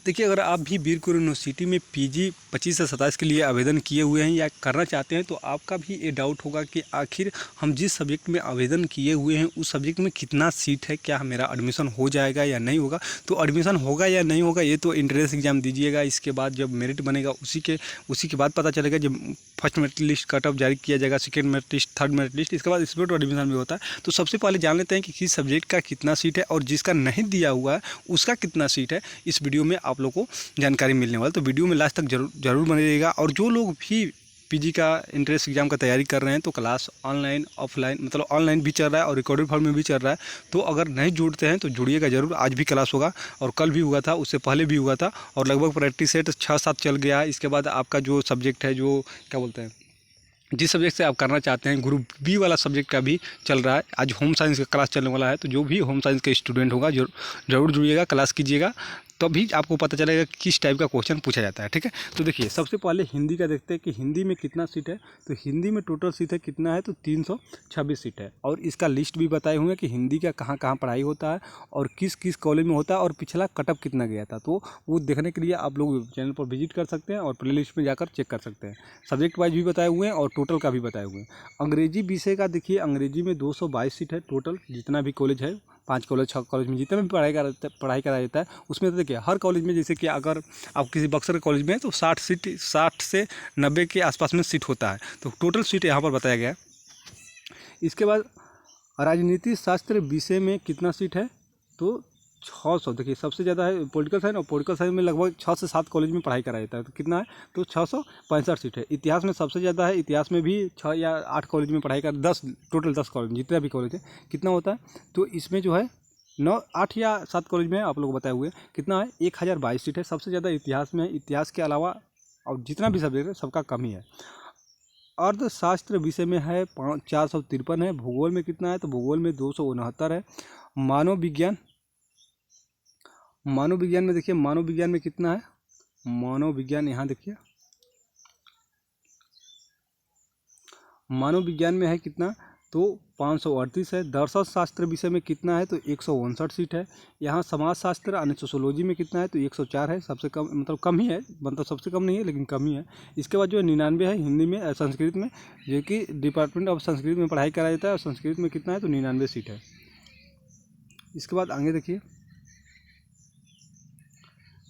देखिए, अगर आप भी बीर कुंवर यूनिवर्सिटी में पीजी 25 से 27 के लिए आवेदन किए हुए हैं या करना चाहते हैं, तो आपका भी ये डाउट होगा कि आखिर हम जिस सब्जेक्ट में आवेदन किए हुए हैं उस सब्जेक्ट में कितना सीट है, क्या मेरा एडमिशन हो जाएगा या नहीं होगा। तो एडमिशन होगा या नहीं होगा ये तो एंट्रेंस एग्जाम दीजिएगा, इसके बाद जब मेरिट बनेगा उसी के बाद पता चलेगा। जब first merit list cut off जारी किया जाएगा, second merit list, third merit list, इसके बाद इसमें तो एडमिशन भी होता है। तो सबसे पहले जान लेते हैं कि किस सब्जेक्ट का कितना सीट है और जिसका नहीं दिया हुआ है उसका कितना सीट है। इस वीडियो में आप लोग को जानकारी मिलने वाला, तो वीडियो में लास्ट तक जरूर बने रहिएगा। और जो लोग भी पीजी का एंट्रेंस एग्जाम का तैयारी कर रहे हैं तो क्लास ऑनलाइन ऑफलाइन मतलब ऑनलाइन भी चल रहा है और रिकॉर्डेड फॉर्म में भी चल रहा है। तो अगर नहीं जुड़ते हैं तो जुड़िएगा जरूर। आज भी क्लास होगा और कल भी हुआ था, उससे पहले भी हुआ था और लगभग प्रैक्टिस सेट 6-7 चल गया है। इसके बाद आपका जो सब्जेक्ट है, जो क्या बोलते हैं, जिस सब्जेक्ट से आप करना चाहते हैं, ग्रुप बी वाला सब्जेक्ट का भी चल रहा है। आज होम साइंस का क्लास चलने वाला है, तो जो भी होम साइंस के स्टूडेंट होगा जरूर जुड़िएगा, क्लास कीजिएगा, तभी आपको पता चलेगा कि किस टाइप का क्वेश्चन पूछा जाता है। ठीक है, तो देखिए सबसे पहले हिंदी का देखते हैं कि हिंदी में कितना सीट है। तो हिंदी में टोटल सीट है कितना है, तो 326 सीट है। और इसका लिस्ट भी बताए हुए हैं कि हिंदी का कहाँ कहाँ पढ़ाई होता है और किस किस कॉलेज में होता है और पिछला कटअप कितना गया था। तो वो देखने के लिए आप लोग चैनल पर विजिट कर सकते हैं और प्ले लिस्ट में जाकर चेक कर सकते हैं। सब्जेक्ट वाइज भी बताए हुए हैं और टोटल का भी बताए हुए हैं। अंग्रेजी विषय का देखिए, अंग्रेजी में 222 सीट है टोटल, जितना भी कॉलेज है, 5 कॉलेज 6 कॉलेज में जितना भी पढ़ाई कराया जाता है उसमें। तो देखिए हर कॉलेज में, जैसे कि अगर आप किसी बक्सर कॉलेज में हैं तो 60 से 90 के आसपास में सीट होता है। तो टोटल सीट यहाँ पर बताया गया है। इसके बाद राजनीति शास्त्र विषय में कितना सीट है, तो 600। देखिए सबसे ज़्यादा है पॉलिटिकल साइंस, और पॉलिटिकल साइंस में लगभग 6 से 7 कॉलेज में पढ़ाई कराया जाता है। तो कितना है, तो 665 सीट है। इतिहास में सबसे ज़्यादा है, इतिहास में भी 6 या 8 कॉलेज में पढ़ाई कर 10 टोटल 10 कॉलेज जितना भी कॉलेज है कितना होता है। तो इसमें जो है 8 या 7 कॉलेज में आप लोग बताए हुए कितना है, 1022 सीट है। सबसे ज़्यादा इतिहास में है, इतिहास के अलावा और जितना भी सब्जेक्ट है सबका कम ही है। अर्थशास्त्र विषय में है 453 है। भूगोल में कितना है, तो भूगोल में 269 है। मानव विज्ञान में देखिए, मानव विज्ञान में कितना है, मानव विज्ञान यहाँ देखिए, मानव विज्ञान में है कितना, तो 538 है। दर्शन शास्त्र विषय में कितना है, तो 159 सीट है। यहाँ समाज शास्त्र यानी सोशोलॉजी में कितना है, तो 104 है। सबसे कम मतलब कम ही है, मतलब सबसे कम नहीं है लेकिन कम ही है। इसके बाद जो 99 है हिंदी में, संस्कृत में, जो कि डिपार्टमेंट ऑफ संस्कृत में पढ़ाई कराया जाता है, और संस्कृत में कितना है, तो 99 सीट है। इसके बाद आगे देखिए,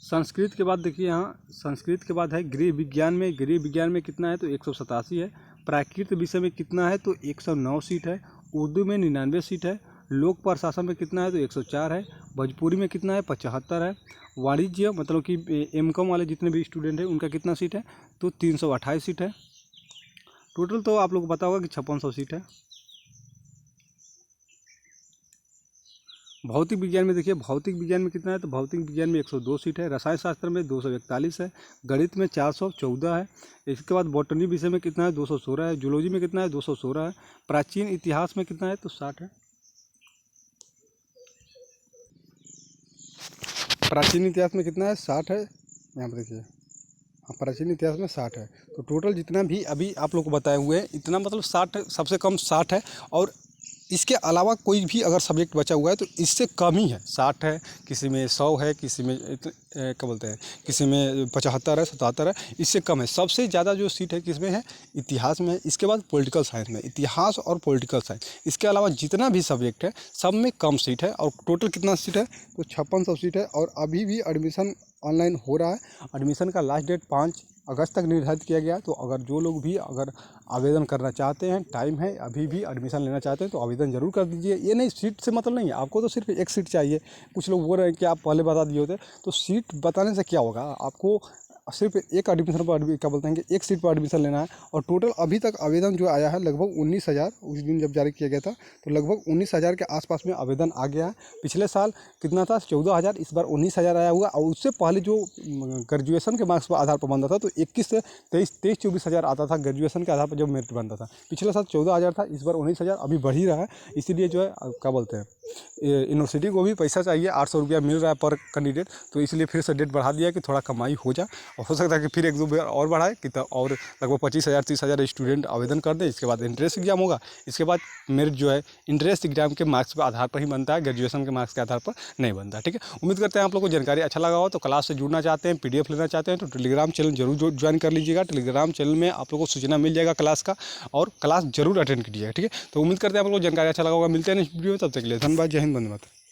संस्कृत के बाद देखिए, यहाँ संस्कृत के बाद है गृह विज्ञान में, गृह विज्ञान में कितना है, तो 187 है। प्राकृत विषय में कितना है, तो 109 सीट है। उर्दू में 99 सीट है। लोक प्रशासन में कितना है, तो 104 है। भोजपुरी में कितना है, 75 है। वाणिज्य मतलब कि एमकॉम वाले जितने भी स्टूडेंट हैं उनका कितना सीट है, तो 328 सीट है। टोटल तो आप लोग को पता होगा कि 5600 सीट है। भौतिक विज्ञान में देखिए, भौतिक विज्ञान में कितना है, तो भौतिक विज्ञान में 102 सीट है। रसायन शास्त्र में 241 है। गणित में 414 है। इसके बाद बॉटनी विषय में कितना है, 216 है। जूलॉजी में कितना है, 216 है। प्राचीन इतिहास में कितना है, तो 60 है। प्राचीन इतिहास में कितना है, 60 है। यहाँ पर देखिए, हाँ, प्राचीन इतिहास में 60 है। तो टोटल जितना भी अभी आप लोग को बताए हुए हैं इतना मतलब 60 है, सबसे कम 60 है। और इसके अलावा कोई भी अगर सब्जेक्ट बचा हुआ है तो इससे कम ही है, 60 है, किसी में 100 है, किसी में क्या बोलते हैं, किसी में 75 है, 77 है, इससे कम है। सबसे ज़्यादा जो सीट है किसमें है, इतिहास में है। इसके बाद पॉलिटिकल साइंस में, इतिहास और पॉलिटिकल साइंस। इसके अलावा जितना भी सब्जेक्ट है सब में कम सीट है। और टोटल कितना सीट है, तो 5600 सीट है। और अभी भी एडमिशन ऑनलाइन हो रहा है। एडमिशन का लास्ट डेट 5 अगस्त तक निर्धारित किया गया। तो अगर जो लोग भी अगर आवेदन करना चाहते हैं, टाइम है, अभी भी एडमिशन लेना चाहते हैं तो आवेदन जरूर कर दीजिए। ये नहीं, सीट से मतलब नहीं है, आपको तो सिर्फ एक सीट चाहिए। कुछ लोग बोल रहे हैं कि आप पहले बता दिए होते, तो सीट बताने से क्या होगा, आपको सिर्फ एक एडमिशन पर क्या बोलते हैं कि एक सीट पर एडमिशन लेना है। और टोटल अभी तक आवेदन जो आया है लगभग 19,000, उस दिन जब जारी किया गया था तो लगभग 19,000 के आसपास में आवेदन आ गया है। पिछले साल कितना था, 14,000, इस बार 19,000 आया हुआ। और उससे पहले जो ग्रेजुएशन के मार्क्स पर आधार पर बनता था तो 21 से 23-24,000 आता था ग्रेजुएशन के आधार पर जब मेरिट बनता था। पिछले साल 14,000 था, इस बार 19,000, अभी बढ़ ही रहा है। इसीलिए जो है क्या बोलते हैं, यूनिवर्सिटी को भी पैसा चाहिए, 800 रुपया मिल रहा है पर कैंडिडेट, तो इसलिए फिर से डेट बढ़ा दिया कि थोड़ा कमाई हो जाए और हो सकता है कि फिर 1-2 बार और बढ़ाए कि तब और लगभग 25,000-30,000 स्टूडेंट आवेदन कर दें। इसके बाद एंट्रेंस एग्जाम होगा। इसके बाद मेरिट जो है एंट्रेंस एग्जाम के मार्क्स के आधार पर ही बनता है, ग्रेजुएशन के मार्क्स के आधार पर नहीं बनता। ठीक है, उम्मीद करते हैं आप लोगों को जानकारी अच्छा लगा हो। तो क्लास से जुड़ना चाहते हैं, PDF लेना चाहते हैं तो टेलीग्राम चैनल जरूर ज्वाइन कर लीजिएगा। टेलीग्राम चैनल में आप लोगों को सूचना मिल जाएगा क्लास का, और क्लास जरूर अटेंड कीजिएगा। ठीक है, तो उम्मीद करते हैं आप लोगों को जानकारी अच्छा लगा होगा। मिलते हैं नेक्स्ट वीडियो में, तब तक के लिए धन्यवाद। जय हिंद, वंदे मातरम।